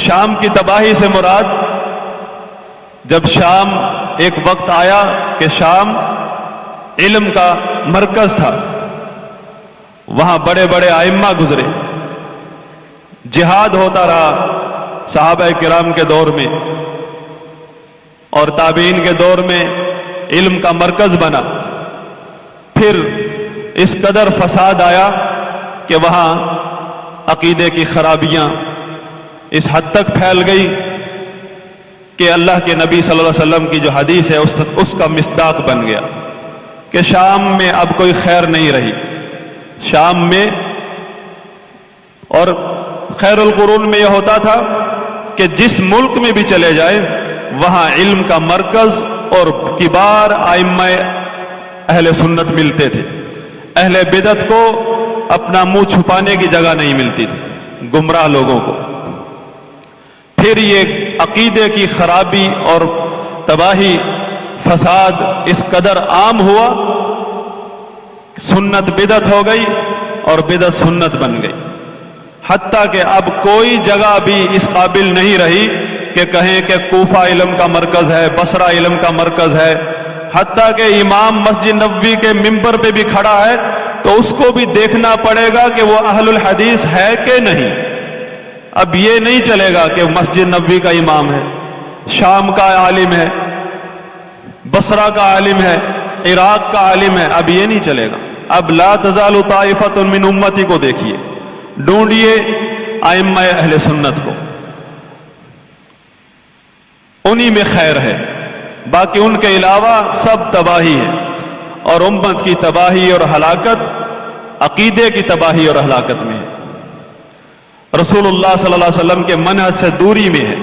شام کی تباہی سے مراد جب شام ایک وقت آیا کہ شام علم کا مرکز تھا، وہاں بڑے بڑے ائمہ گزرے، جہاد ہوتا رہا صحابہ کرام کے دور میں اور تابعین کے دور میں، علم کا مرکز بنا۔ پھر اس قدر فساد آیا کہ وہاں عقیدے کی خرابیاں اس حد تک پھیل گئی کہ اللہ کے نبی صلی اللہ علیہ وسلم کی جو حدیث ہے اس کا مصداق بن گیا کہ شام میں اب کوئی خیر نہیں رہی۔ شام میں اور خیر القرون میں یہ ہوتا تھا کہ جس ملک میں بھی چلے جائے وہاں علم کا مرکز اور کبار ائمہ اہل سنت ملتے تھے۔ اہل بدعت کو اپنا منہ چھپانے کی جگہ نہیں ملتی تھی، گمراہ لوگوں کو۔ پھر یہ عقیدے کی خرابی اور تباہی، فساد اس قدر عام ہوا، سنت بدعت ہو گئی اور بدعت سنت بن گئی، حتیٰ کہ اب کوئی جگہ بھی اس قابل نہیں رہی کہ کہیں کہ کوفہ علم کا مرکز ہے، بصرہ علم کا مرکز ہے۔ حتیٰ کہ امام مسجد نبوی کے ممبر پہ بھی کھڑا ہے تو اس کو بھی دیکھنا پڑے گا کہ وہ اہل الحدیث ہے کہ نہیں۔ اب یہ نہیں چلے گا کہ مسجد نبوی کا امام ہے، شام کا عالم ہے، بصرہ کا عالم ہے، عراق کا عالم ہے، اب یہ نہیں چلے گا۔ اب لا تزال طائفۃ من امتی کو دیکھیے، ڈھونڈیے ائمہ اہل سنت کو، انہی میں خیر ہے، باقی ان کے علاوہ سب تباہی ہے۔ اور امت کی تباہی اور ہلاکت عقیدے کی تباہی اور ہلاکت میں ہے، رسول اللہ صلی اللہ علیہ وسلم کے منہج سے دوری میں ہے۔